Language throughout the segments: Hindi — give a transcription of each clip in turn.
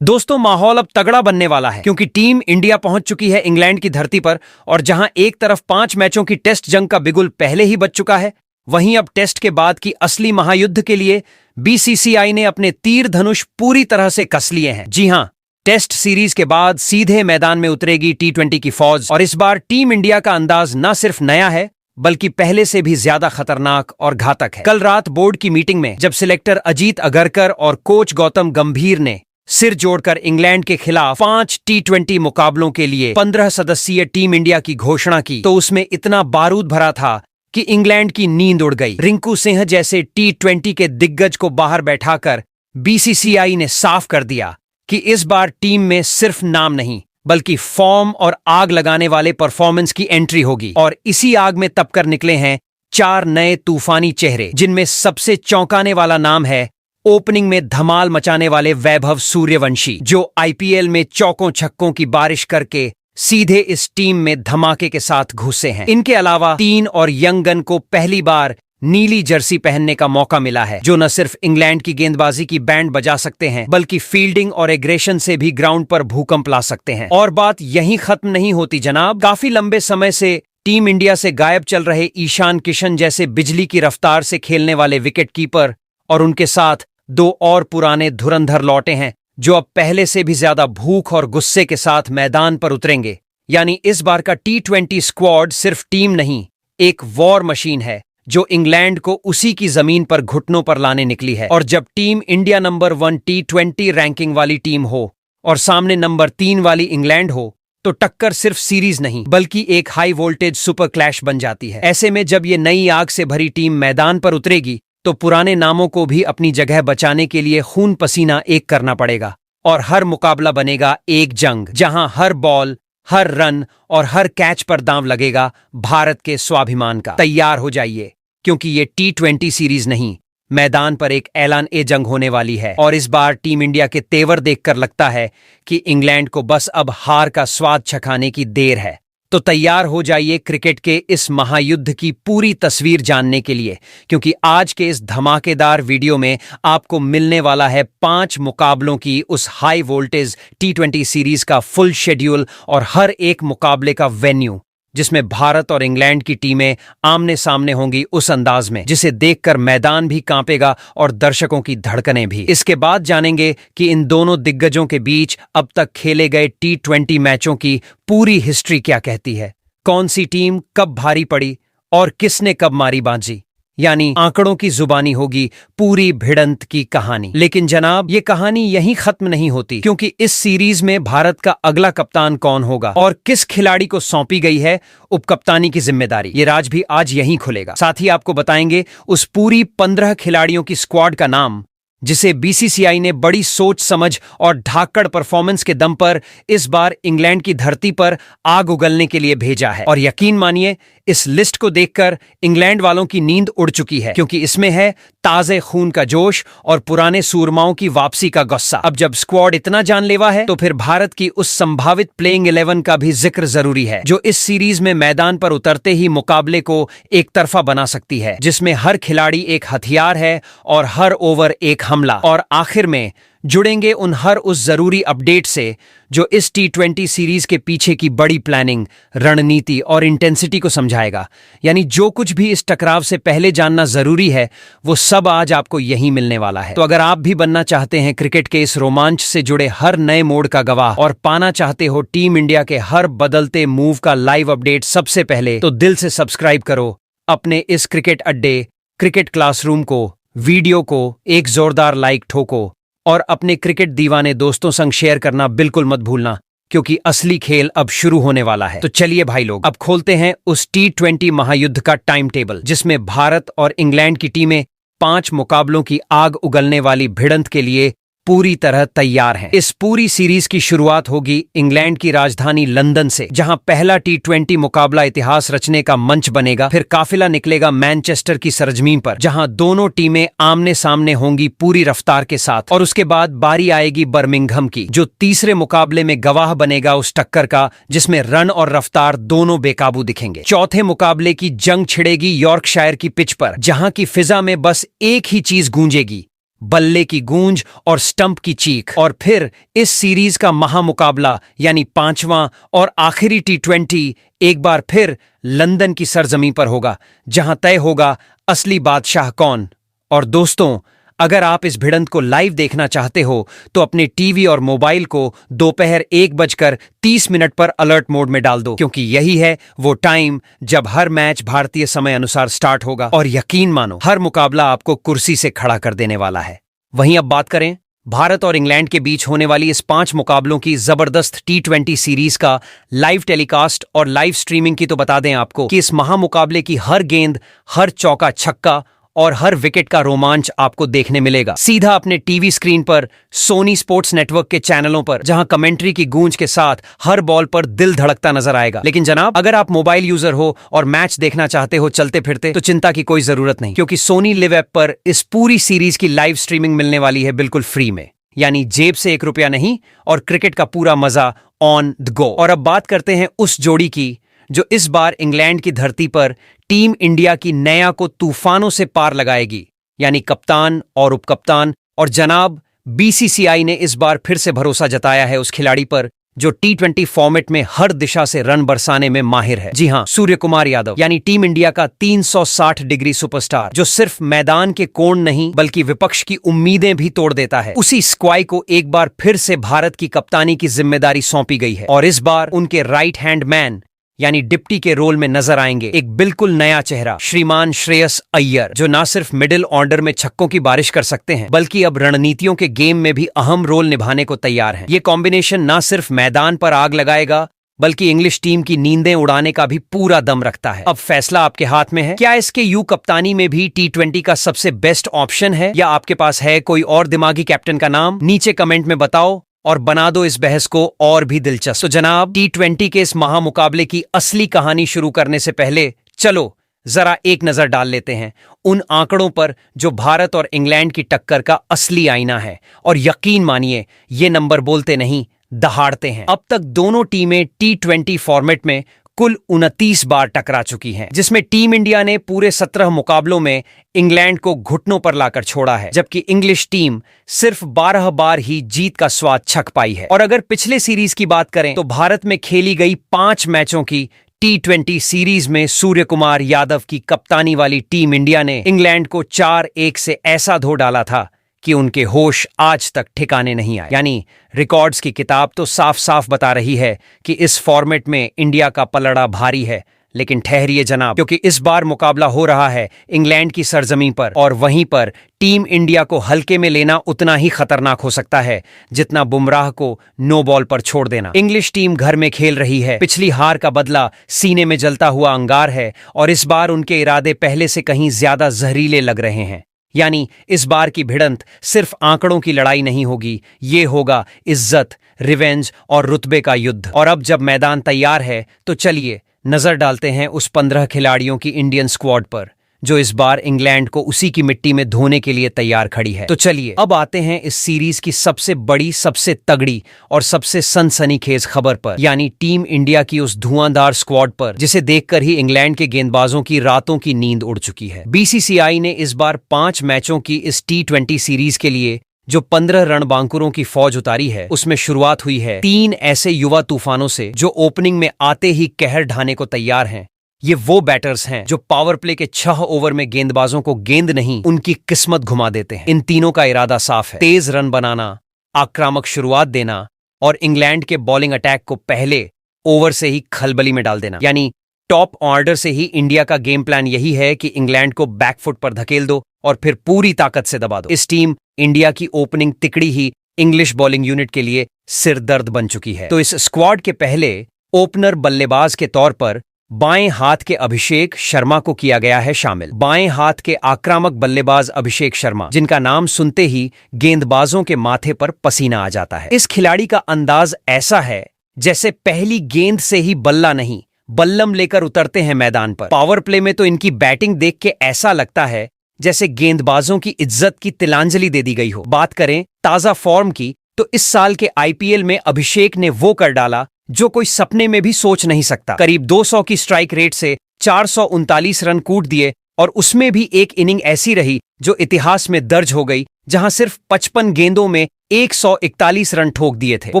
दोस्तों, माहौल अब तगड़ा बनने वाला है क्योंकि टीम इंडिया पहुंच चुकी है इंग्लैंड की धरती पर। और जहां एक तरफ 5 मैचों की टेस्ट जंग का बिगुल पहले ही बज चुका है, वहीं अब टेस्ट के बाद की असली महायुद्ध के लिए बीसीसीआई ने अपने तीर धनुष पूरी तरह से कस लिए हैं। जी हां, टेस्ट सीरीज के बाद सीधे मैदान में उतरेगी टी20 की फौज। और इस बार टीम इंडिया का अंदाज न सिर्फ नया है बल्कि पहले से भी ज्यादा खतरनाक और घातक है। कल रात बोर्ड की मीटिंग में जब सिलेक्टर अजीत अगरकर और कोच गौतम गंभीर ने सिर जोड़कर इंग्लैंड के खिलाफ 5 टी20 मुकाबलों के लिए 15 सदस्यीय टीम इंडिया की घोषणा की, तो उसमें इतना बारूद भरा था कि इंग्लैंड की नींद उड़ गई। रिंकू सिंह जैसे टी20 के दिग्गज को बाहर बैठाकर बीसीसीआई ने साफ कर दिया कि इस बार टीम में सिर्फ नाम नहीं बल्कि फॉर्म और आग लगाने वाले परफॉर्मेंस की एंट्री होगी। और इसी आग में तपकर निकले हैं 4 नए तूफानी चेहरे, जिनमें सबसे चौंकाने वाला नाम है ओपनिंग में धमाल मचाने वाले वैभव सूर्यवंशी, जो आईपीएल में चौकों छक्कों की बारिश करके सीधे इस टीम में धमाके के साथ घुसे हैं। इनके अलावा 3 और यंग गन को पहली बार नीली जर्सी पहनने का मौका मिला है, जो न सिर्फ इंग्लैंड की गेंदबाजी की बैंड बजा सकते हैं बल्कि फील्डिंग और एग्रेशन से भी ग्राउंड पर भूकंप ला सकते हैं। और बात यहीं खत्म नहीं होती जनाब। काफी लंबे समय से टीम इंडिया से गायब चल रहे ईशान किशन जैसे बिजली की रफ्तार से खेलने वाले विकेट कीपर और उनके साथ 2 और पुराने धुरंधर लौटे हैं, जो अब पहले से भी ज्यादा भूख और गुस्से के साथ मैदान पर उतरेंगे। यानी इस बार का टी20 स्क्वाड सिर्फ टीम नहीं, एक वॉर मशीन है जो इंग्लैंड को उसी की जमीन पर घुटनों पर लाने निकली है। और जब टीम इंडिया नंबर 1 टी20 रैंकिंग वाली टीम हो और सामने नंबर 3 वाली इंग्लैंड हो, तो टक्कर सिर्फ सीरीज नहीं बल्कि एक हाई वोल्टेज सुपर क्लैश बन जाती है। ऐसे में जब ये नई आग से भरी टीम मैदान पर उतरेगी तो पुराने नामों को भी अपनी जगह बचाने के लिए खून पसीना एक करना पड़ेगा। और हर मुकाबला बनेगा एक जंग, जहां हर बॉल, हर रन और हर कैच पर दांव लगेगा भारत के स्वाभिमान का। तैयार हो जाइए, क्योंकि ये टी20 सीरीज नहीं, मैदान पर एक ऐलान ए जंग होने वाली है। और इस बार टीम इंडिया के तेवर देखकर लगता है कि इंग्लैंड को बस अब हार का स्वाद चखाने की देर है। तो तैयार हो जाइए क्रिकेट के इस महायुद्ध की पूरी तस्वीर जानने के लिए, क्योंकि आज के इस धमाकेदार वीडियो में आपको मिलने वाला है 5 मुकाबलों की उस हाई वोल्टेज टी20 सीरीज का फुल शेड्यूल और हर एक मुकाबले का वेन्यू, जिसमें भारत और इंग्लैंड की टीमें आमने सामने होंगी उस अंदाज में जिसे देखकर मैदान भी कांपेगा और दर्शकों की धड़कनें भी। इसके बाद जानेंगे कि इन दोनों दिग्गजों के बीच अब तक खेले गए टी20 मैचों की पूरी हिस्ट्री क्या कहती है, कौन सी टीम कब भारी पड़ी और किसने कब मारी बाजी। यानी आंकड़ों की जुबानी होगी पूरी भिड़ंत की कहानी। लेकिन जनाब, ये कहानी यहीं खत्म नहीं होती, क्योंकि इस सीरीज में भारत का अगला कप्तान कौन होगा और किस खिलाड़ी को सौंपी गई है उपकप्तानी की जिम्मेदारी, ये राज भी आज यहीं खुलेगा। साथ ही आपको बताएंगे उस पूरी 15 खिलाड़ियों की स्क्वाड का नाम, जिसे बीसीसीआई ने बड़ी सोच समझ और ढाकड़ परफॉर्मेंस के दम पर इस बार इंग्लैंड की धरती पर आग उगलने के लिए भेजा है। और यकीन मानिए, इस लिस्ट को देखकर इंग्लैंड वालों की नींद उड़ चुकी है, क्योंकि इसमें है ताजे खून का जोश और पुराने सूरमाओं की वापसी का गुस्सा। अब जब स्क्वाड इतना जानलेवा है, तो फिर भारत की उस संभावित प्लेइंग 11 का भी जिक्र जरूरी है, जो इस सीरीज में मैदान पर उतरते ही मुकाबले को एक तरफा बना सकती है, जिसमें हर खिलाड़ी एक हथियार है और हर ओवर एक हमला। और आखिर में जुड़ेंगे उन हर उस जरूरी अपडेट से जो इस टी20 सीरीज के पीछे की बड़ी प्लानिंग, रणनीति और इंटेंसिटी को समझाएगा। यानी जो कुछ भी इस टकराव से पहले जानना जरूरी है, वो सब आज आपको यहीं मिलने वाला है। तो अगर आप भी बनना चाहते हैं क्रिकेट के इस रोमांच से जुड़े हर नए मोड़ का गवाह और पाना चाहते हो टीम इंडिया के हर बदलते मूव का लाइव अपडेट सबसे पहले, तो दिल से सब्सक्राइब करो अपने इस क्रिकेट अड्डे क्रिकेट क्लासरूम को, वीडियो को एक जोरदार लाइक ठोको और अपने क्रिकेट दीवाने दोस्तों संग शेयर करना बिल्कुल मत भूलना, क्योंकि असली खेल अब शुरू होने वाला है। तो चलिए भाई लोग, अब खोलते हैं उस टी20 महायुद्ध का टाइम टेबल, जिसमें भारत और इंग्लैंड की टीमें 5 मुकाबलों की आग उगलने वाली भिड़ंत के लिए पूरी तरह तैयार हैं। इस पूरी सीरीज की शुरुआत होगी इंग्लैंड की राजधानी लंदन से, जहां पहला टी20 मुकाबला इतिहास रचने का मंच बनेगा। फिर काफिला निकलेगा मैनचेस्टर की सरजमीन पर, जहां दोनों टीमें आमने सामने होंगी पूरी रफ्तार के साथ। और उसके बाद बारी आएगी बर्मिंघम की, जो तीसरे मुकाबले में गवाह बनेगा उस टक्कर का जिसमें रन और रफ्तार दोनों बेकाबू दिखेंगे। चौथे मुकाबले की जंग छिड़ेगी यॉर्कशायर की पिच पर, जहां की फिजा में बस एक ही चीज गूंजेगी, बल्ले की गूंज और स्टंप की चीख। और फिर इस सीरीज का महामुकाबला यानी पांचवां और आखिरी T20 एक बार फिर लंदन की सरजमी पर होगा, जहां तय होगा असली बादशाह कौन। और दोस्तों, अगर आप इस भिड़ंत को लाइव देखना चाहते हो तो अपने टीवी और मोबाइल को दोपहर 1:30 पर अलर्ट मोड में डाल दो, क्योंकि यही है वो टाइम जब हर मैच भारतीय समय अनुसार स्टार्ट होगा। और यकीन मानो, हर मुकाबला आपको कुर्सी से खड़ा कर देने वाला है। वहीं अब बात करें भारत और इंग्लैंड के बीच होने वाली इस 5 मुकाबलों की जबरदस्त T20 सीरीज का लाइव टेलीकास्ट और लाइव स्ट्रीमिंग की, तो बता दें आपको कि इस महामुकाबले की हर गेंद, हर चौका छक्का और हर विकेट का रोमांच आपको देखने मिलेगा सीधा अपने टीवी स्क्रीन पर, सोनी स्पोर्ट्स नेटवर्क के चैनलों पर, जहां कमेंट्री की गूंज के साथ हर बॉल पर दिल धड़कता नजर आएगा। लेकिन जनाब, अगर आप मोबाइल यूजर हो और मैच देखना चाहते हो चलते फिरते, तो चिंता की कोई जरूरत नहीं, क्योंकि सोनी लिव ऐप पर इस पूरी सीरीज की लाइव स्ट्रीमिंग मिलने वाली है बिल्कुल फ्री में, यानी जेब से 1 रुपया नहीं, और क्रिकेट का पूरा मजा ऑन द गो। और अब बात करते हैं उस जोड़ी की जो इस बार इंग्लैंड की धरती पर टीम इंडिया की नया को तूफानों से पार लगाएगी, यानी कप्तान और उपकप्तान। और जनाब, बीसीसीआई ने इस बार फिर से भरोसा जताया है उस खिलाड़ी पर जो T20 फॉर्मेट में हर दिशा से रन बरसाने में माहिर है। जी हां, सूर्य कुमार यादव, यानी टीम इंडिया का 360 डिग्री सुपरस्टार, जो सिर्फ मैदान के कोण नहीं बल्कि विपक्ष की उम्मीदें भी तोड़ देता है। उसी स्क्वाई को एक बार फिर से भारत की कप्तानी की जिम्मेदारी सौंपी गई है, और इस बार उनके राइट हैंड मैन यानी डिप्टी के रोल में नजर आएंगे एक बिल्कुल नया चेहरा, श्रीमान श्रेयस अय्यर, जो न सिर्फ मिडिल ऑर्डर में छक्कों की बारिश कर सकते हैं, बल्कि अब रणनीतियों के गेम में भी अहम रोल निभाने को तैयार हैं। ये कॉम्बिनेशन न सिर्फ मैदान पर आग लगाएगा, बल्कि इंग्लिश टीम की नींदें उड़ाने का भी पूरा दम रखता है। अब फैसला आपके हाथ में है, क्या इसके यू कप्तानी में भी T20 का सबसे बेस्ट ऑप्शन है, या आपके पास है कोई और दिमागी कैप्टन का नाम? नीचे कमेंट में बताओ और बना दो इस बहस को और भी दिलचस्प। तो जनाब, T20 के इस महामुकाबले की असली कहानी शुरू करने से पहले चलो जरा एक नजर डाल लेते हैं उन आंकड़ों पर जो भारत और इंग्लैंड की टक्कर का असली आईना है। और यकीन मानिए, ये नंबर बोलते नहीं, दहाड़ते हैं। अब तक दोनों टीमें T20 फॉर्मेट में कुल 29 बार टकरा चुकी हैं, जिसमें टीम इंडिया ने पूरे 17 मुकाबलों में इंग्लैंड को घुटनों पर लाकर छोड़ा है, जबकि इंग्लिश टीम सिर्फ 12 बार ही जीत का स्वाद चख पाई है। और अगर पिछले सीरीज की बात करें तो भारत में खेली गई 5 मैचों की T20 सीरीज में सूर्य कुमार यादव की कप्तानी वाली टीम इंडिया ने इंग्लैंड को 4-1 से ऐसा धो डाला था कि उनके होश आज तक ठिकाने नहीं आए। यानी रिकॉर्ड्स की किताब तो साफ साफ बता रही है कि इस फॉर्मेट में इंडिया का पलड़ा भारी है। लेकिन ठहरिए जनाब, क्योंकि इस बार मुकाबला हो रहा है इंग्लैंड की सरजमीं पर, और वहीं पर टीम इंडिया को हल्के में लेना उतना ही खतरनाक हो सकता है जितना बुमराह को नो बॉल पर छोड़ देना। इंग्लिश टीम घर में खेल रही है, पिछली हार का बदला सीने में जलता हुआ अंगार है, और इस बार उनके इरादे पहले से कहीं ज्यादा जहरीले लग रहे हैं। यानी इस बार की भिड़ंत सिर्फ आंकड़ों की लड़ाई नहीं होगी, ये होगा इज्जत, रिवेंज और रुतबे का युद्ध। और अब जब मैदान तैयार है तो चलिए नजर डालते हैं उस 15 खिलाड़ियों की इंडियन स्क्वाड पर जो इस बार इंग्लैंड को उसी की मिट्टी में धोने के लिए तैयार खड़ी है। तो चलिए अब आते हैं इस सीरीज की सबसे बड़ी, सबसे तगड़ी और सबसे सनसनीखेज खबर पर, यानी टीम इंडिया की उस धुआंधार स्क्वाड पर जिसे देखकर ही इंग्लैंड के गेंदबाजों की रातों की नींद उड़ चुकी है। बीसीसीआई ने इस बार 5 मैचों की इस T20 सीरीज के लिए जो 15 रणबांकुरों की फौज उतारी है, उसमें शुरुआत हुई है 3 ऐसे युवा तूफानों से जो ओपनिंग में आते ही कहर ढाने को तैयार हैं। ये वो बैटर्स हैं जो पावर प्ले के 6 ओवर में गेंदबाजों को गेंद नहीं, उनकी किस्मत घुमा देते हैं। इन तीनों का इरादा साफ है, तेज रन बनाना, आक्रामक शुरुआत देना और इंग्लैंड के बॉलिंग अटैक को पहले ओवर से ही खलबली में डाल देना। यानी टॉप ऑर्डर से ही इंडिया का गेम प्लान यही है कि इंग्लैंड को बैकफुट पर धकेल दो और फिर पूरी ताकत से दबा दो। इस टीम इंडिया की ओपनिंग तिकड़ी ही इंग्लिश बॉलिंग यूनिट के लिए सिरदर्द बन चुकी है। तो इस स्क्वाड के पहले ओपनर बल्लेबाज के तौर पर बाएं हाथ के अभिषेक शर्मा को किया गया है शामिल। बाएं हाथ के आक्रामक बल्लेबाज अभिषेक शर्मा, जिनका नाम सुनते ही गेंदबाजों के माथे पर पसीना आ जाता है। इस खिलाड़ी का अंदाज ऐसा है जैसे पहली गेंद से ही बल्ला नहीं, बल्लम लेकर उतरते हैं मैदान पर। पावर प्ले में तो इनकी बैटिंग देख के ऐसा लगता है जैसे गेंदबाजों की इज्जत की तिलांजलि दे दी गई हो। बात करें ताजा फॉर्म की तो इस साल के आईपीएल में अभिषेक ने वो कर डाला जो कोई सपने में भी सोच नहीं सकता। करीब 200 की स्ट्राइक रेट से 439 रन कूट दिए, और उसमें भी एक इनिंग ऐसी रही जो इतिहास में दर्ज हो गई, जहां सिर्फ 55 गेंदों में 141 रन ठोक दिए थे। वो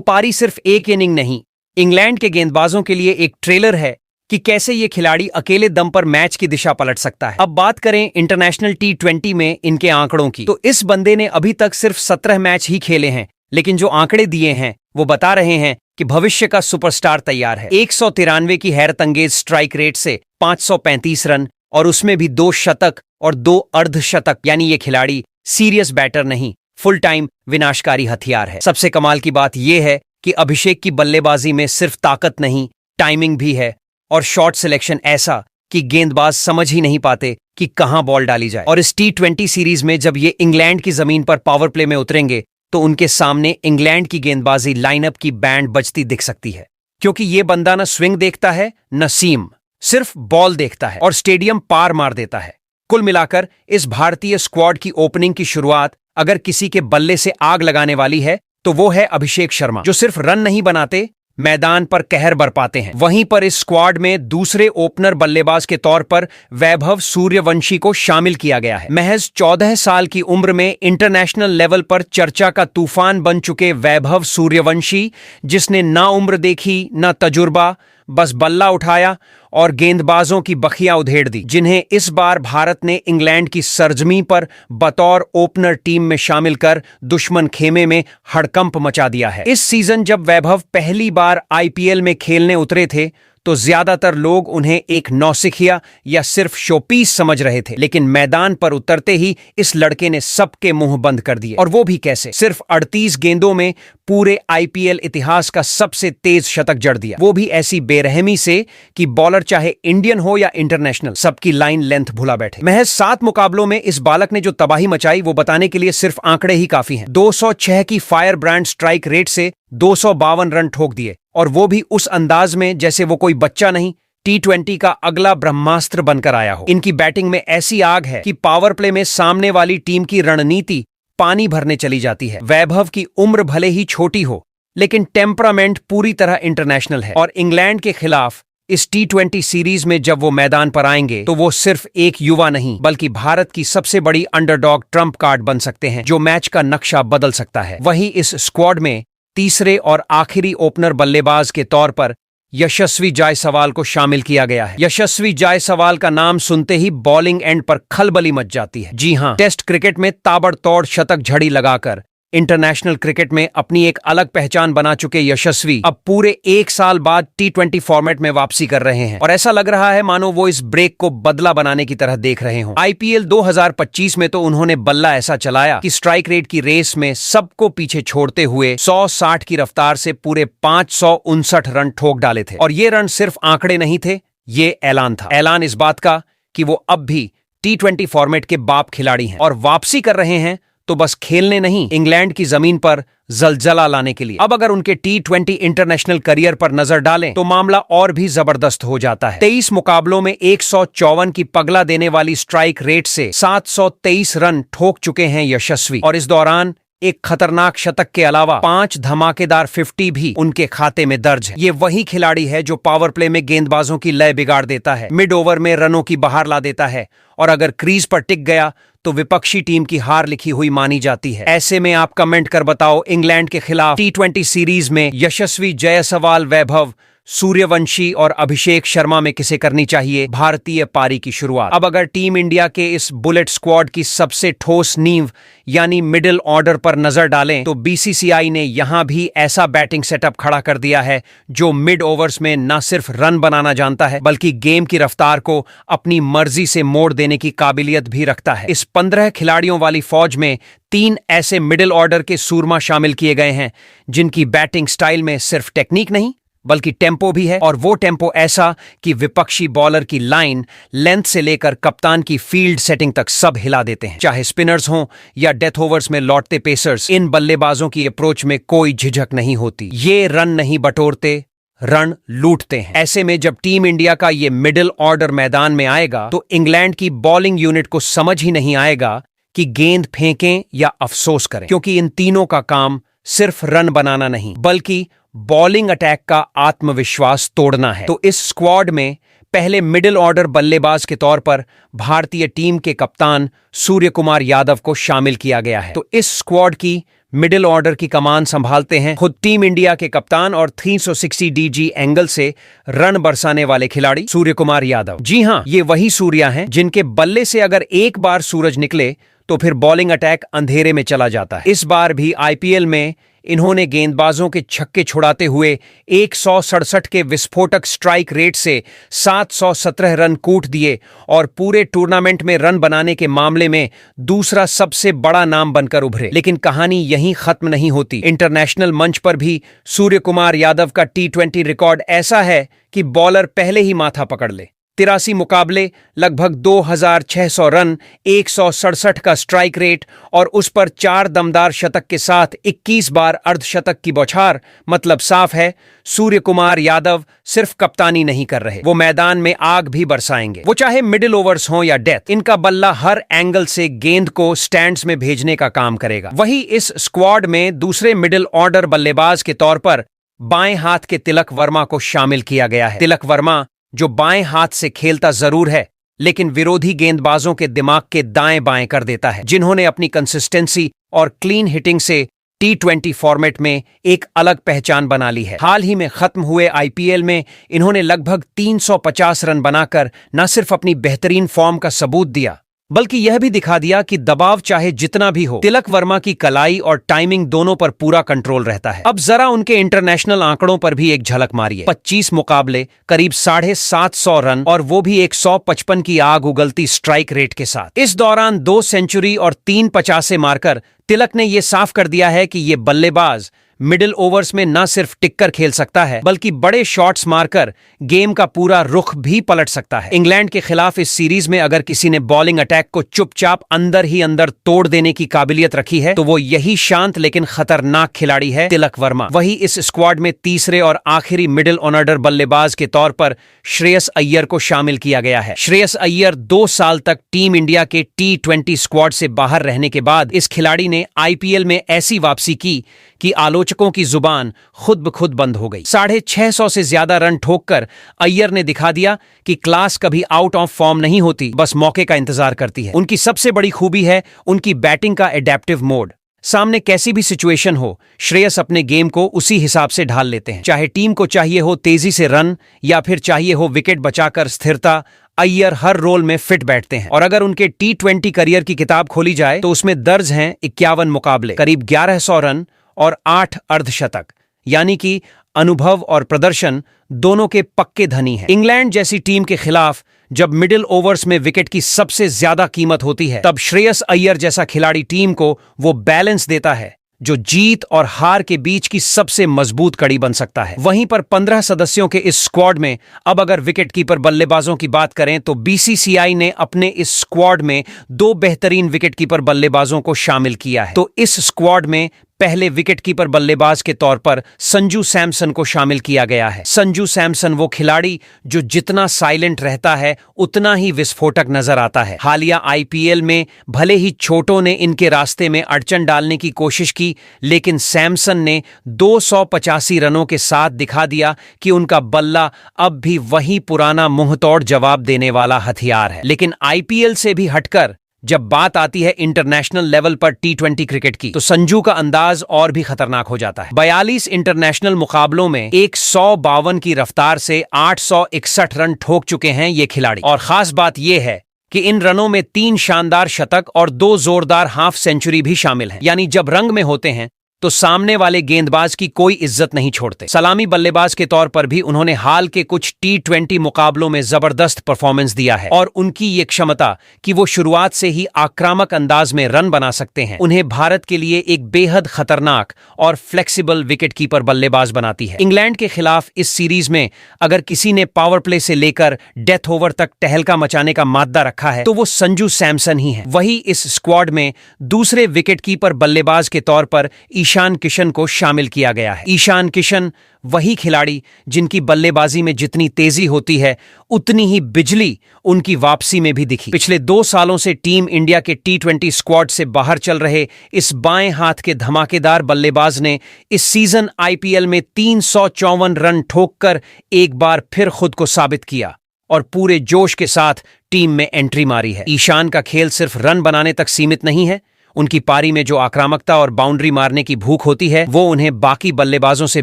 पारी सिर्फ एक इनिंग नहीं, इंग्लैंड के गेंदबाजों के लिए एक ट्रेलर है कि कैसे ये खिलाड़ी अकेले दम पर मैच की दिशा पलट सकता है। अब बात करें इंटरनेशनल T20 में इनके आंकड़ों की, तो इस बंदे ने अभी तक सिर्फ 17 मैच ही खेले हैं, लेकिन जो आंकड़े दिए हैं वो बता रहे हैं कि भविष्य का सुपरस्टार तैयार है। 193 की हैरतअंगेज स्ट्राइक रेट से 535 रन, और उसमें भी 2 शतक और 2 अर्धशतक, यानी ये खिलाड़ी सीरियस बैटर नहीं, फुल टाइम विनाशकारी हथियार है। सबसे कमाल की बात यह है कि अभिषेक की बल्लेबाजी में सिर्फ ताकत नहीं, टाइमिंग भी है, और शॉट सिलेक्शन ऐसा कि गेंदबाज समझ ही नहीं पाते कि कहां बॉल डाली जाए। और इस T20 सीरीज में जब ये इंग्लैंड की जमीन पर पावर प्ले में उतरेंगे तो उनके सामने इंग्लैंड की गेंदबाजी लाइनअप की बैंड बजती दिख सकती है, क्योंकि ये बंदा न स्विंग देखता है न सीम, सिर्फ बॉल देखता है और स्टेडियम पार मार देता है। कुल मिलाकर इस भारतीय स्क्वाड की ओपनिंग की शुरुआत अगर किसी के बल्ले से आग लगाने वाली है तो वो है अभिषेक शर्मा, जो सिर्फ रन नहीं बनाते, मैदान पर कहर बरपाते हैं। वहीं पर इस स्क्वाड में दूसरे ओपनर बल्लेबाज के तौर पर वैभव सूर्यवंशी को शामिल किया गया है। महज 14 साल की उम्र में इंटरनेशनल लेवल पर चर्चा का तूफान बन चुके वैभव सूर्यवंशी, जिसने ना उम्र देखी ना तजुर्बा, बस बल्ला उठाया और गेंदबाजों की बखियां उधेड़ दी, जिन्हें इस बार भारत ने इंग्लैंड की सरजमी पर बतौर ओपनर टीम में शामिल कर दुश्मन खेमे में हड़कंप मचा दिया है। इस सीजन जब वैभव पहली बार IPL में खेलने उतरे थे तो ज्यादातर लोग उन्हें एक नौसिखिया या सिर्फ शोपीस समझ रहे थे, लेकिन मैदान पर उतरते ही इस लड़के ने सबके मुंह बंद कर दिए। और वो भी कैसे? सिर्फ 38 गेंदों में पूरे IPL इतिहास का सबसे तेज शतक जड़ दिया, वो भी ऐसी बेरहमी से कि बॉलर चाहे इंडियन हो या इंटरनेशनल, सबकी लाइन लेंथ भुला बैठे। महज 7 मुकाबलों में इस बालक ने जो तबाही मचाई वो बताने के लिए सिर्फ आंकड़े ही काफी हैं। 206 की फायर ब्रांड स्ट्राइक रेट से 252 रन ठोक दिए, और वो भी उस अंदाज में जैसे वो कोई बच्चा नहीं, T20 का अगला ब्रह्मास्त्र बनकर आया हो। इनकी बैटिंग में ऐसी आग है कि पावर प्ले में सामने वाली टीम की रणनीति पानी भरने चली जाती है। वैभव की उम्र भले ही छोटी हो, लेकिन टेम्परामेंट पूरी तरह इंटरनेशनल है, और इंग्लैंड के खिलाफ इस T20 सीरीज में जब वो मैदान पर आएंगे तो वो सिर्फ एक युवा नहीं बल्कि भारत की सबसे बड़ी अंडरडॉग ट्रम्प कार्ड बन सकते हैं, जो मैच का नक्शा बदल सकता है। वहीं इस स्क्वाड में तीसरे और आखिरी ओपनर बल्लेबाज के तौर पर यशस्वी जायसवाल को शामिल किया गया है। यशस्वी जायसवाल का नाम सुनते ही बॉलिंग एंड पर खलबली मच जाती है। जी हां, टेस्ट क्रिकेट में ताबड़तोड़ शतक झड़ी लगाकर इंटरनेशनल क्रिकेट में अपनी एक अलग पहचान बना चुके यशस्वी अब पूरे 1 साल बाद T20 फॉर्मेट में वापसी कर रहे हैं, और ऐसा लग रहा है मानो वो इस ब्रेक को बदला बनाने की तरह देख रहे हों। IPL 2025 में तो उन्होंने बल्ला ऐसा चलाया कि स्ट्राइक रेट की रेस में सबको पीछे छोड़ते हुए 160 की रफ्तार से पूरे 559 रन ठोक डाले थे। और ये रन सिर्फ आंकड़े नहीं थे, ये ऐलान था। ऐलान इस बात का कि वो अब भी T20 फॉर्मेट के बाप खिलाड़ी हैं और वापसी कर रहे हैं तो बस खेलने नहीं, इंग्लैंड की जमीन पर जलजला लाने के लिए। अब अगर उनके T20 इंटरनेशनल करियर पर नजर डालें तो मामला और भी जबरदस्त हो जाता है। 23 मुकाबलों में 154 की पगला देने वाली स्ट्राइक रेट से 723 रन ठोक चुके हैं यशस्वी, और इस दौरान एक खतरनाक शतक के अलावा 5 धमाकेदार 50 भी उनके खाते में दर्ज है। ये वही खिलाड़ी है जो पावर प्ले में गेंदबाजों की लय बिगाड़ देता है, मिड ओवर में रनों की बहार ला देता है, और अगर क्रीज पर टिक गया तो विपक्षी टीम की हार लिखी हुई मानी जाती है। ऐसे में आप कमेंट कर बताओ, इंग्लैंड के खिलाफ T20 सीरीज में यशस्वी जायसवाल, वैभव सूर्यवंशी और अभिषेक शर्मा में किसे करनी चाहिए भारतीय पारी की शुरुआत? अब अगर टीम इंडिया के इस बुलेट स्क्वाड की सबसे ठोस नींव यानी मिडिल ऑर्डर पर नजर डालें तो BCCI ने यहां भी ऐसा बैटिंग सेटअप खड़ा कर दिया है जो मिड ओवर्स में न सिर्फ रन बनाना जानता है बल्कि गेम की रफ्तार को अपनी मर्जी से मोड़ देने की काबिलियत भी रखता है। इस 15 खिलाड़ियों वाली फौज में 3 ऐसे मिडिल ऑर्डर के सूरमा शामिल किए गए हैं जिनकी बैटिंग स्टाइल में सिर्फ टेक्निक नहीं बल्कि टेम्पो भी है, और वो टेम्पो ऐसा कि विपक्षी बॉलर की लाइन लेंथ से लेकर कप्तान की फील्ड सेटिंग तक सब हिला देते हैं। चाहे स्पिनर्स हों या डेथ ओवर्स में लौटते पेसर्स, इन बल्लेबाजों की अप्रोच में कोई झिझक नहीं होती। ये रन नहीं बटोरते, रन लूटते हैं। ऐसे में जब टीम इंडिया का ये मिडिल ऑर्डर मैदान में आएगा तो इंग्लैंड की बॉलिंग यूनिट को समझ ही नहीं आएगा कि गेंद फेंकें या अफसोस करें, क्योंकि इन तीनों का काम सिर्फ रन बनाना नहीं बल्कि बॉलिंग अटैक का आत्मविश्वास तोड़ना है। तो इस स्क्वाड में पहले मिडिल ऑर्डर बल्लेबाज के तौर पर भारतीय टीम के कप्तान सूर्य कुमार यादव को शामिल किया गया है। तो इस स्क्वाड की मिडिल ऑर्डर की कमान संभालते हैं खुद टीम इंडिया के कप्तान और 360 DG एंगल से रन बरसाने वाले खिलाड़ी सूर्य कुमार यादव। जी हां, ये वही सूर्या हैं जिनके बल्ले से अगर एक बार सूरज निकले तो फिर बॉलिंग अटैक अंधेरे में चला जाता है। इस बार भी IPL में इन्होंने गेंदबाजों के छक्के छुड़ाते हुए 167 के विस्फोटक स्ट्राइक रेट से 717 रन कूट दिए और पूरे टूर्नामेंट में रन बनाने के मामले में दूसरा सबसे बड़ा नाम बनकर उभरे। लेकिन कहानी यहीं खत्म नहीं होती। इंटरनेशनल मंच पर भी सूर्य कुमार यादव का T20 रिकॉर्ड ऐसा है कि बॉलर पहले ही माथा पकड़ ले। 83 मुकाबले, लगभग 2600 रन, 167 का स्ट्राइक रेट और उस पर 4 दमदार शतक के साथ 21 बार अर्धशतक की बौछार। मतलब साफ है, सूर्य कुमार यादव सिर्फ कप्तानी नहीं कर रहे, वो मैदान में आग भी बरसाएंगे। वो चाहे मिडिल ओवर्स हो या डेथ, इनका बल्ला हर एंगल से गेंद को स्टैंड्स में भेजने का काम करेगा। वही इस स्क्वाड में दूसरे मिडिल ऑर्डर बल्लेबाज के तौर पर बाएं हाथ के तिलक वर्मा को शामिल किया गया है। तिलक वर्मा जो बाएं हाथ से खेलता जरूर है, लेकिन विरोधी गेंदबाजों के दिमाग के दाएं बाएं कर देता है, जिन्होंने अपनी कंसिस्टेंसी और क्लीन हिटिंग से T20 फॉर्मेट में एक अलग पहचान बना ली है। हाल ही में खत्म हुए IPL में इन्होंने लगभग 350 रन बनाकर न सिर्फ अपनी बेहतरीन फॉर्म का सबूत दिया, बल्कि यह भी दिखा दिया कि दबाव चाहे जितना भी हो, तिलक वर्मा की कलाई और टाइमिंग दोनों पर पूरा कंट्रोल रहता है। अब जरा उनके इंटरनेशनल आंकड़ों पर भी एक झलक मारिए। 25 मुकाबले, करीब 750 रन और वो भी 155 की आग उगलती स्ट्राइक रेट के साथ। इस दौरान 2 सेंचुरी और 3 50 मारकर तिलक ने यह साफ कर दिया है कि ये बल्लेबाज मिडिल ओवर्स में न सिर्फ टिककर खेल सकता है, बल्कि बड़े शॉट्स मारकर गेम का पूरा रुख भी पलट सकता है। इंग्लैंड के खिलाफ इस सीरीज में अगर किसी ने बॉलिंग अटैक को चुपचाप अंदर ही अंदर तोड़ देने की काबिलियत रखी है, तो वो यही शांत लेकिन खतरनाक खिलाड़ी है, तिलक वर्मा। वही इस स्क्वाड में तीसरे और आखिरी मिडिल ऑर्डर बल्लेबाज के तौर पर श्रेयस अय्यर को शामिल किया गया है। श्रेयस अय्यर 2 साल तक टीम इंडिया के T20 स्क्वाड से बाहर रहने के बाद इस खिलाड़ी ने IPL में ऐसी वापसी की कि आलोचकों की जुबान खुद ब खुद बंद हो गई। 650 से ज्यादा रन ठोककर अय्यर ने दिखा दिया कि क्लास कभी आउट ऑफ फॉर्म नहीं होती, बस मौके का इंतजार करती है। उनकी सबसे बड़ी खूबी है उनकी बैटिंग का एडेप्टिव मोड। सामने कैसी भी सिचुएशन हो, श्रेयस अपने गेम को उसी हिसाब से ढाल लेते हैं। चाहे टीम को चाहिए हो तेजी से रन या फिर चाहिए हो विकेट बचाकर स्थिरता, अय्यर हर रोल में फिट बैठते हैं। और अगर उनके T20 करियर की किताब खोली जाए तो उसमें दर्ज हैं 51 मुकाबले, करीब 1100 रन और 8 अर्धशतक, यानी कि अनुभव और प्रदर्शन दोनों के पक्के धनी हैं। इंग्लैंड जैसी टीम के खिलाफ जब मिडिल ओवर्स में विकेट की सबसे ज्यादा कीमत होती है, तब श्रेयस अय्यर जैसा खिलाड़ी टीम को वो बैलेंस देता है जो जीत और हार के बीच की सबसे मजबूत कड़ी बन सकता है। वहीं पर 15 सदस्यों के इस स्क्वाड में अब अगर विकेटकीपर बल्लेबाजों की बात करें तो BCCI ने अपने इस स्क्वाड में 2 बेहतरीन विकेटकीपर बल्लेबाजों को शामिल किया है। तो इस स्क्वाड में पहले विकेटकीपर बल्लेबाज के तौर पर संजू सैमसन को शामिल किया गया है। संजू सैमसन वो खिलाड़ी जो जितना साइलेंट रहता है उतना ही विस्फोटक नजर आता है। हालिया IPL में भले ही छोटों ने इनके रास्ते में अड़चन डालने की कोशिश की, लेकिन सैमसन ने 285 रनों के साथ दिखा दिया कि उनका बल्ला अब भी वही पुराना मुंहतोड़ जवाब देने वाला हथियार है। लेकिन IPL से भी हटकर जब बात आती है इंटरनेशनल लेवल पर T20 क्रिकेट की, तो संजू का अंदाज और भी खतरनाक हो जाता है। 42 इंटरनेशनल मुकाबलों में 152 की रफ्तार से 861 रन ठोक चुके हैं ये खिलाड़ी। और खास बात यह है कि इन रनों में 3 शानदार शतक और 2 जोरदार हाफ सेंचुरी भी शामिल हैं। यानी जब रंग में होते हैं तो सामने वाले गेंदबाज की कोई इज्जत नहीं छोड़ते। सलामी बल्लेबाज के तौर पर भी उन्होंने हाल के कुछ T20 मुकाबलों में जबरदस्त परफॉर्मेंस दिया है और उनकी ये क्षमता कि वो शुरुआत से ही आक्रामक अंदाज में रन बना सकते हैं, उन्हें भारत के लिए एक बेहद खतरनाक और फ्लेक्सिबल विकेटकीपर बल्लेबाज बनाती है। इंग्लैंड के खिलाफ इस सीरीज में अगर किसी ने पावर प्ले से लेकर डेथ ओवर तक टहलका मचाने का मादा रखा है तो वो संजू सैमसन ही है। वही इस स्क्वाड में दूसरे विकेटकीपर बल्लेबाज के तौर पर ईशान किशन को शामिल किया गया है। ईशान किशन वही खिलाड़ी जिनकी बल्लेबाजी में जितनी तेजी होती है उतनी ही बिजली उनकी वापसी में भी दिखी। पिछले 2 सालों से टीम इंडिया के T20 स्क्वाड से बाहर चल रहे इस बाएं हाथ के धमाकेदार बल्लेबाज ने इस सीजन IPL में 354 रन ठोककर एक बार फिर खुद को साबित किया। और पूरे जोश के साथ टीम में एंट्री मारी है। ईशान का खेल सिर्फ रन बनाने तक सीमित नहीं है, उनकी पारी में जो आक्रामकता और बाउंड्री मारने की भूख होती है वो उन्हें बाकी बल्लेबाजों से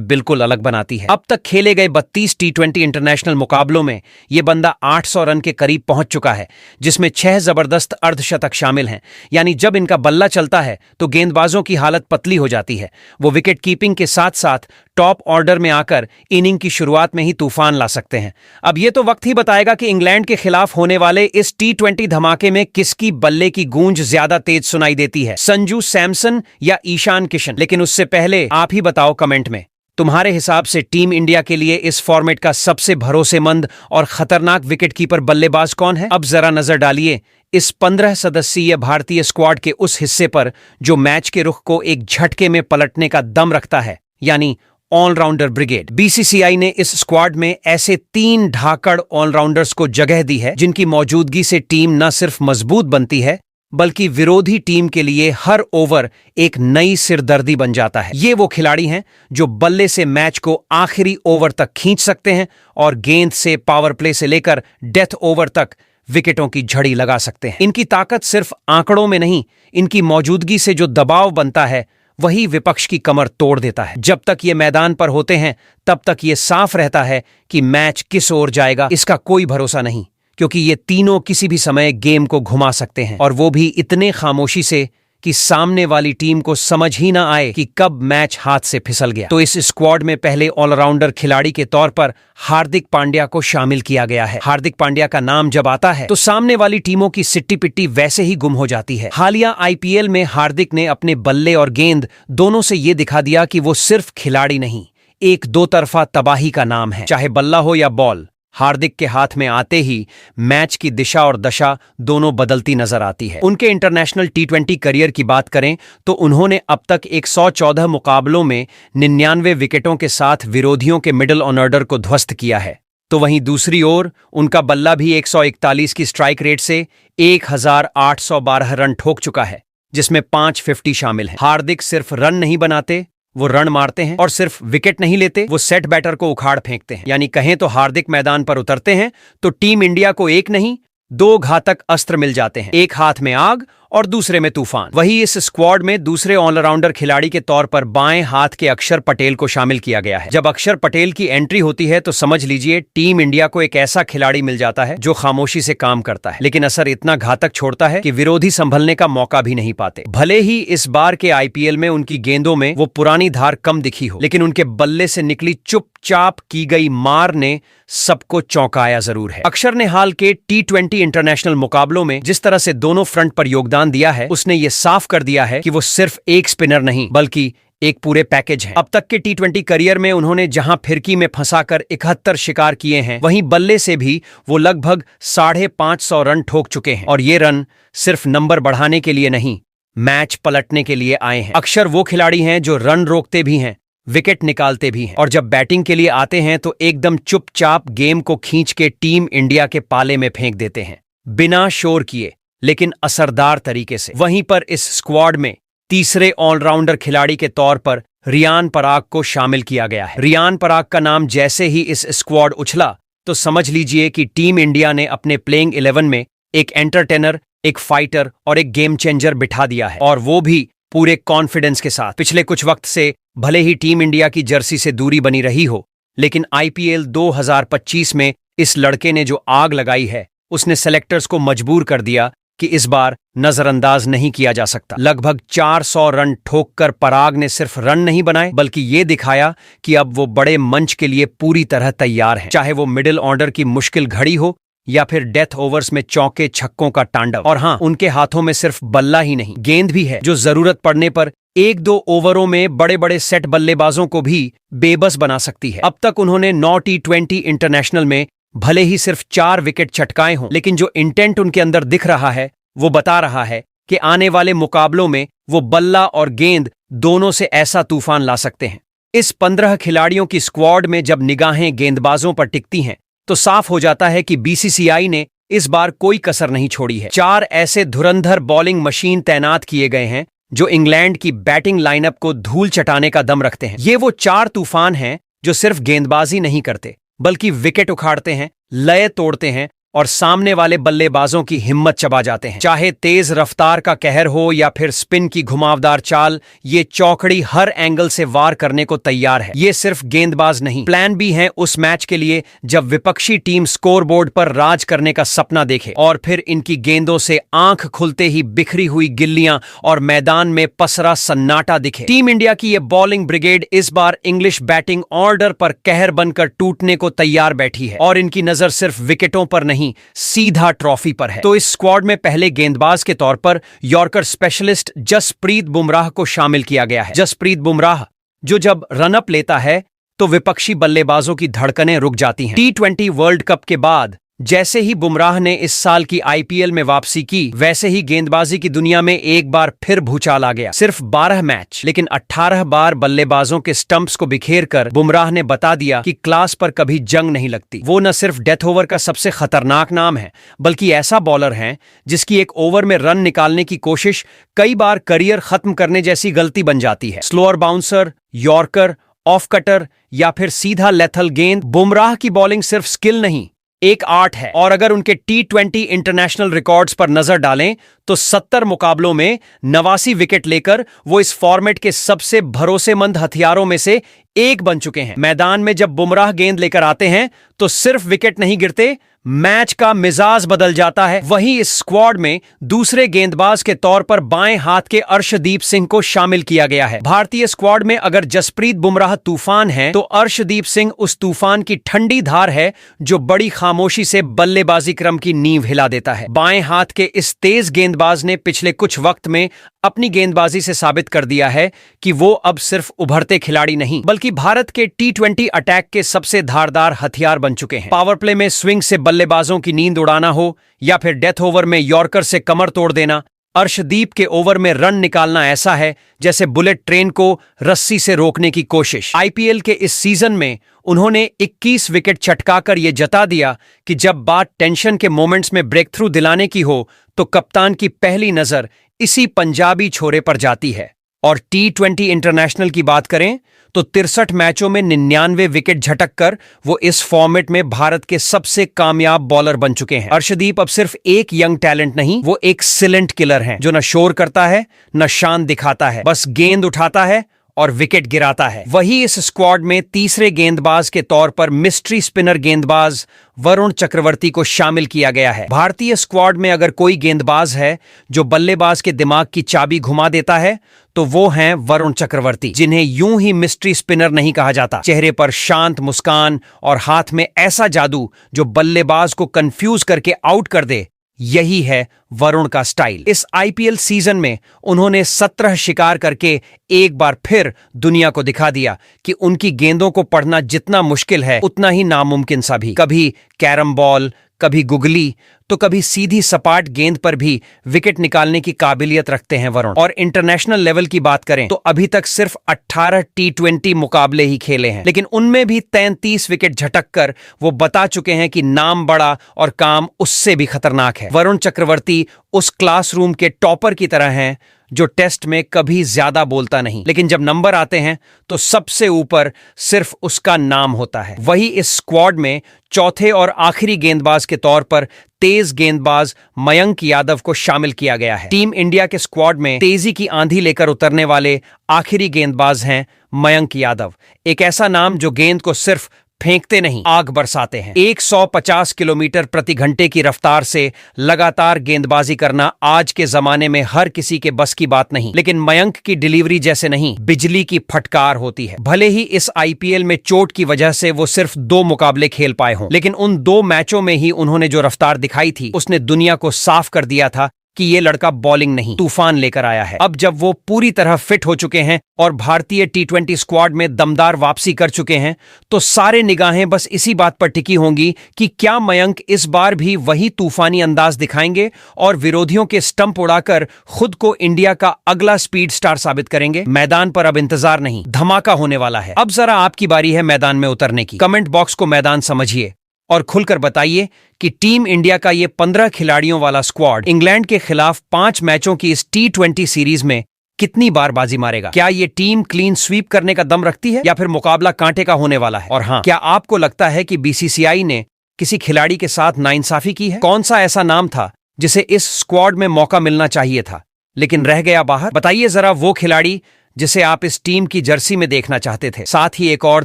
बिल्कुल अलग बनाती है। अब तक खेले गए 32 टी20 इंटरनेशनल मुकाबलों में ये बंदा 800 रन के करीब पहुंच चुका है, जिसमें 6 जबरदस्त अर्धशतक शामिल हैं। यानी जब इनका बल्ला चलता है तो गेंदबाजों की हालत पतली हो जाती है। वो विकेट कीपिंग के साथ साथ टॉप ऑर्डर में आकर इनिंग की शुरुआत में ही तूफान ला सकते हैं। अब ये तो वक्त ही बताएगा कि इंग्लैंड के खिलाफ होने वाले इस टी20 धमाके में किसकी बल्ले की गूंज ज्यादा तेज सुनाई देती है, संजू सैमसन या ईशान किशन। लेकिन उससे पहले आप ही बताओ कमेंट में, तुम्हारे हिसाब से टीम इंडिया के लिए इस फॉर्मेट का सबसे भरोसेमंद और खतरनाक विकेटकीपर बल्लेबाज कौन है? अब जरा नजर डालिए इस 15 सदस्यीय भारतीय स्क्वाड के उस हिस्से पर जो मैच के रुख को एक झटके में पलटने का दम रखता है, यानी ऑलराउंडर ब्रिगेड। बीसीसीआई ने इस स्क्वाड में ऐसे 3 धाकड़ ऑलराउंडर्स को जगह दी है जिनकी मौजूदगी से टीम न सिर्फ मजबूत बनती है बल्कि विरोधी टीम के लिए हर ओवर एक नई सिरदर्दी बन जाता है। ये वो खिलाड़ी हैं जो बल्ले से मैच को आखिरी ओवर तक खींच सकते हैं और गेंद से पावर प्ले से लेकर डेथ ओवर तक विकेटों की झड़ी लगा सकते हैं। इनकी ताकत सिर्फ आंकड़ों में नहीं, इनकी मौजूदगी से जो दबाव बनता है वही विपक्ष की कमर तोड़ देता है। जब तक ये मैदान पर होते हैं तब तक ये साफ रहता है कि मैच किस ओर जाएगा इसका कोई भरोसा नहीं, क्योंकि ये तीनों किसी भी समय गेम को घुमा सकते हैं, और वो भी इतने खामोशी से कि सामने वाली टीम को समझ ही ना आए कि कब मैच हाथ से फिसल गया। तो इस स्क्वाड में पहले ऑलराउंडर खिलाड़ी के तौर पर हार्दिक पांड्या को शामिल किया गया है। हार्दिक पांड्या का नाम जब आता है तो सामने वाली टीमों की सिट्टी पिट्टी वैसे ही गुम हो जाती है। हालिया आईपीएल में हार्दिक ने अपने बल्ले और गेंद दोनों से ये दिखा दिया कि वो सिर्फ खिलाड़ी नहीं, एक दो तरफा तबाही का नाम है। चाहे बल्ला हो या बॉल, हार्दिक के हाथ में आते ही मैच की दिशा और दशा दोनों बदलती नजर आती है। उनके इंटरनेशनल टी20 करियर की बात करें तो उन्होंने अब तक 114 मुकाबलों में 99 विकेटों के साथ विरोधियों के मिडिल ऑर्डर को ध्वस्त किया है। तो वहीं दूसरी ओर उनका बल्ला भी 141 की स्ट्राइक रेट से 1812 रन ठोक चुका है, जिसमें 5 50 शामिल हैं। हार्दिक सिर्फ रन नहीं बनाते, वो रन मारते हैं, और सिर्फ विकेट नहीं लेते, वो सेट बैटर को उखाड़ फेंकते हैं। यानी कहें तो हार्दिक मैदान पर उतरते हैं तो टीम इंडिया को एक नहीं 2 घातक अस्त्र मिल जाते हैं, एक हाथ में आग और दूसरे में तूफान। वही इस स्क्वाड में दूसरे ऑलराउंडर खिलाड़ी के तौर पर बाएं हाथ के अक्षर पटेल को शामिल किया गया है। जब अक्षर पटेल की एंट्री होती है तो समझ लीजिए टीम इंडिया को एक ऐसा खिलाड़ी मिल जाता है जो खामोशी से काम करता है, लेकिन असर इतना घातक छोड़ता है कि विरोधी संभलने का मौका भी नहीं पाते। भले ही इस बार के आईपीएल में उनकी गेंदों में वो पुरानी धार कम दिखी हो, लेकिन उनके बल्ले से निकली चुपचाप की गई मार ने सबको चौंकाया जरूर है। अक्षर ने हाल के टी20 इंटरनेशनल मुकाबलों में जिस तरह से दोनों फ्रंट पर योगदान दिया है, उसने ये साफ कर दिया है कि वो सिर्फ एक स्पिनर नहीं बल्कि एक पूरे पैकेज है। अब तक के टी20 करियर में उन्होंने जहां फिरकी में फंसाकर 71 शिकार किए हैं, वहीं बल्ले से भी वो लगभग 550 रन ठोक चुके हैं। और ये रन सिर्फ नंबर बढ़ाने के लिए नहीं, मैच पलटने के लिए आए हैं। अक्षर वो खिलाड़ी हैं जो रन रोकते भी हैं, विकेट निकालते भी हैं, और जब बैटिंग के लिए आते हैं तो एकदम चुपचाप गेम को खींच के टीम इंडिया के पाले में फेंक देते हैं, बिना शोर किए लेकिन असरदार तरीके से। वहीं पर इस स्क्वाड में तीसरे ऑलराउंडर खिलाड़ी के तौर पर रियान पराग को शामिल किया गया है। रियान पराग का नाम जैसे ही इस स्क्वाड उछला तो समझ लीजिए कि टीम इंडिया ने अपने प्लेइंग 11 में एक एंटरटेनर, एक फाइटर और एक गेम चेंजर बिठा दिया है, और वो भी पूरे कॉन्फिडेंस के साथ। पिछले कुछ वक्त से भले ही टीम इंडिया की जर्सी से दूरी बनी रही हो, लेकिन आईपीएल 2025 में इस लड़के ने जो आग लगाई है उसने सेलेक्टर्स को मजबूर कर दिया कि इस बार नजरअंदाज नहीं किया जा सकता। लगभग 400 रन ठोककर पराग ने सिर्फ रन नहीं बनाए बल्कि ये दिखाया कि अब वो बड़े मंच के लिए पूरी तरह तैयार हैं, चाहे वो मिडिल ऑर्डर की मुश्किल घड़ी हो या फिर डेथ ओवर्स में चौके छक्कों का तांडव। और हाँ, उनके हाथों में सिर्फ बल्ला ही नहीं, गेंद भी है जो जरूरत पड़ने पर 1-2 ओवरों में बड़े बड़े सेट बल्लेबाजों को भी बेबस बना सकती है। अब तक उन्होंने 9 टी20 इंटरनेशनल में भले ही सिर्फ 4 विकेट चटकाए हों, लेकिन जो इंटेंट उनके अंदर दिख रहा है वो बता रहा है कि आने वाले मुकाबलों में वो बल्ला और गेंद दोनों से ऐसा तूफान ला सकते हैं। इस 15 खिलाड़ियों की स्क्वाड में जब निगाहें गेंदबाजों पर टिकती हैं तो साफ हो जाता है कि बीसीसीआई ने इस बार कोई कसर नहीं छोड़ी है। 4 ऐसे धुरंधर बॉलिंग मशीन तैनात किए गए हैं जो इंग्लैंड की बैटिंग लाइनअप को धूल चटाने का दम रखते हैं। ये वो 4 तूफान हैं जो सिर्फ गेंदबाजी नहीं करते बल्कि विकेट उखाड़ते हैं, लय तोड़ते हैं और सामने वाले बल्लेबाजों की हिम्मत चबा जाते हैं। चाहे तेज रफ्तार का कहर हो या फिर स्पिन की घुमावदार चाल, ये चौकड़ी हर एंगल से वार करने को तैयार है। ये सिर्फ गेंदबाज नहीं, प्लान भी है उस मैच के लिए जब विपक्षी टीम स्कोरबोर्ड पर राज करने का सपना देखे और फिर इनकी गेंदों से आंख खुलते ही बिखरी हुई गिल्लियां और मैदान में पसरा सन्नाटा दिखे। टीम इंडिया की ये बॉलिंग ब्रिगेड इस बार इंग्लिश बैटिंग ऑर्डर पर कहर बनकर टूटने को तैयार बैठी है और इनकी नजर सिर्फ विकेटों पर नहीं, सीधा ट्रॉफी पर है। तो इस स्क्वाड में पहले गेंदबाज के तौर पर यॉर्कर स्पेशलिस्ट जसप्रीत बुमराह को शामिल किया गया है। जसप्रीत बुमराह जो जब रनअप लेता है तो विपक्षी बल्लेबाजों की धड़कनें रुक जाती हैं। T20 वर्ल्ड कप के बाद जैसे ही बुमराह ने इस साल की IPL में वापसी की, वैसे ही गेंदबाजी की दुनिया में एक बार फिर भूचाल आ गया। सिर्फ 12 मैच लेकिन 18 बार बल्लेबाजों के स्टंप्स को बिखेर कर बुमराह ने बता दिया कि क्लास पर कभी जंग नहीं लगती। वो न सिर्फ डेथ ओवर का सबसे खतरनाक नाम है, बल्कि ऐसा बॉलर है जिसकी एक ओवर में रन निकालने की कोशिश कई बार करियर खत्म करने जैसी गलती बन जाती है। Slower bouncer, yorker, off cutter या फिर सीधा लेथल गेंद, बुमराह की बॉलिंग सिर्फ स्किल नहीं, एक आर्ट है। और अगर उनके T20 इंटरनेशनल रिकॉर्ड्स पर नजर डालें तो 70 मुकाबलों में 89 विकेट लेकर वो इस फॉर्मेट के सबसे भरोसेमंद हथियारों में से एक बन चुके हैं। मैदान में जब बुमराह गेंद लेकर आते हैं तो सिर्फ विकेट नहीं गिरते, मैच का मिजाज बदल जाता है। वहीं इस स्क्वाड में दूसरे गेंदबाज के तौर पर बाएं हाथ के अर्शदीप सिंह को शामिल किया गया है। भारतीय स्क्वाड में अगर जसप्रीत बुमराह तूफान है तो अर्शदीप सिंह उस तूफान की ठंडी धार है जो बड़ी खामोशी से बल्लेबाजी क्रम की नींव हिला देता है। बाएं हाथ के इस तेज गेंदबाज ने पिछले कुछ वक्त में अपनी गेंदबाजी से साबित कर दिया है कि वो अब सिर्फ उभरते खिलाड़ी नहीं, बल्कि भारत के T20 अटैक के सबसे धारदार हथियार बन चुके हैं। पावर प्ले में स्विंग से बल्लेबाजों की नींद उड़ाना हो या फिर डेथ ओवर में यॉर्कर से कमर तोड़ देना, अर्शदीप के ओवर में रन निकालना ऐसा है जैसे बुलेट ट्रेन को रस्सी से रोकने की कोशिश। IPL के इस सीजन में उन्होंने 21 विकेट चटकाकर यह जता दिया कि जब बात टेंशन के मोमेंट्स में ब्रेक थ्रू दिलाने की हो तो कप्तान की पहली नजर इसी पंजाबी छोरे पर जाती है। और T20 इंटरनेशनल की बात करें तो 63 मैचों में 99 विकेट झटक कर वो इस फॉर्मेट में भारत के सबसे कामयाब बॉलर बन चुके हैं। अर्शदीप अब सिर्फ एक यंग टैलेंट नहीं, वो एक सिलेंट किलर है जो न शोर करता है न शान दिखाता है, बस गेंद उठाता है और विकेट गिराता है। वही इस स्क्वाड में तीसरे गेंदबाज के तौर पर मिस्ट्री स्पिनर गेंदबाज वरुण चक्रवर्ती को शामिल किया गया है। भारतीय स्क्वाड में अगर कोई गेंदबाज है जो बल्लेबाज के दिमाग की चाबी घुमा देता है तो वो हैं वरुण चक्रवर्ती, जिन्हें यूं ही मिस्ट्री स्पिनर नहीं कहा जाता। चेहरे पर शांत मुस्कान और हाथ में ऐसा जादू जो बल्लेबाज को कंफ्यूज करके आउट कर दे, यही है वरुण का स्टाइल। इस IPL सीजन में उन्होंने 17 शिकार करके एक बार फिर दुनिया को दिखा दिया कि उनकी गेंदों को पढ़ना जितना मुश्किल है उतना ही नामुमकिन सा भी। कभी कैरम बॉल, कभी गुगली, तो कभी सीधी सपाट गेंद पर भी विकेट निकालने की काबिलियत रखते हैं वरुण। और इंटरनेशनल लेवल की बात करें तो अभी तक सिर्फ 18 T20 मुकाबले ही खेले हैं, लेकिन उनमें भी 33 विकेट झटक कर वो बता चुके हैं कि नाम बड़ा और काम उससे भी खतरनाक है। वरुण चक्रवर्ती उस क्लासरूम के टॉपर की तरह हैं जो टेस्ट में कभी ज्यादा बोलता नहीं, लेकिन जब नंबर आते हैं तो सबसे ऊपर सिर्फ उसका नाम होता है। वही इस स्क्वाड में चौथे और आखिरी गेंदबाज के तौर पर तेज गेंदबाज मयंक यादव को शामिल किया गया है। टीम इंडिया के स्क्वाड में तेजी की आंधी लेकर उतरने वाले आखिरी गेंदबाज हैं मयंक यादव, एक ऐसा नाम जो गेंद को सिर्फ फेंकते नहीं, आग बरसाते हैं। 150 किलोमीटर प्रति घंटे की रफ्तार से लगातार गेंदबाजी करना आज के जमाने में हर किसी के बस की बात नहीं, लेकिन मयंक की डिलीवरी जैसे नहीं, बिजली की फटकार होती है। भले ही इस IPL में चोट की वजह से वो सिर्फ 2 मुकाबले खेल पाए हों, लेकिन उन 2 मैचों में ही उन्होंने जो रफ्तार दिखाई थी उसने दुनिया को साफ कर दिया था कि ये लड़का बॉलिंग नहीं, तूफान लेकर आया है। अब जब वो पूरी तरह फिट हो चुके हैं और भारतीय T20 स्क्वाड में दमदार वापसी कर चुके हैं तो सारे निगाहें बस इसी बात पर टिकी होंगी कि क्या मयंक इस बार भी वही तूफानी अंदाज दिखाएंगे और विरोधियों के स्टंप उड़ाकर खुद को इंडिया का अगला स्पीड स्टार साबित करेंगे। मैदान पर अब इंतजार नहीं, धमाका होने वाला है। अब जरा आपकी बारी है मैदान में उतरने की। कमेंट बॉक्स को मैदान समझिए और खुलकर बताइए कि टीम इंडिया का ये 15 खिलाड़ियों वाला स्क्वाड इंग्लैंड के खिलाफ 5 मैचों की इस T20 सीरीज में कितनी बार बाजी मारेगा? क्या ये टीम क्लीन स्वीप करने का दम रखती है या फिर मुकाबला कांटे का होने वाला है? और हाँ, क्या आपको लगता है कि बीसीसीआई ने किसी खिलाड़ी के साथ नाइंसाफी की है? कौन सा ऐसा नाम था जिसे इस स्क्वाड में मौका मिलना चाहिए था लेकिन रह गया बाहर? बताइए जरा वो खिलाड़ी जिसे आप इस टीम की जर्सी में देखना चाहते थे। साथ ही एक और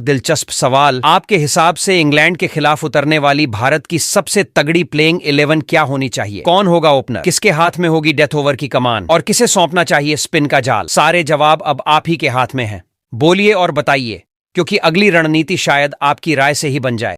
दिलचस्प सवाल, आपके हिसाब से इंग्लैंड के खिलाफ उतरने वाली भारत की सबसे तगड़ी प्लेइंग 11 क्या होनी चाहिए? कौन होगा ओपनर? किसके हाथ में होगी डेथ ओवर की कमान? और किसे सौंपना चाहिए स्पिन का जाल? सारे जवाब अब आप ही के हाथ में हैं। बोलिए और बताइए, क्योंकि अगली रणनीति शायद आपकी राय से ही बन जाए।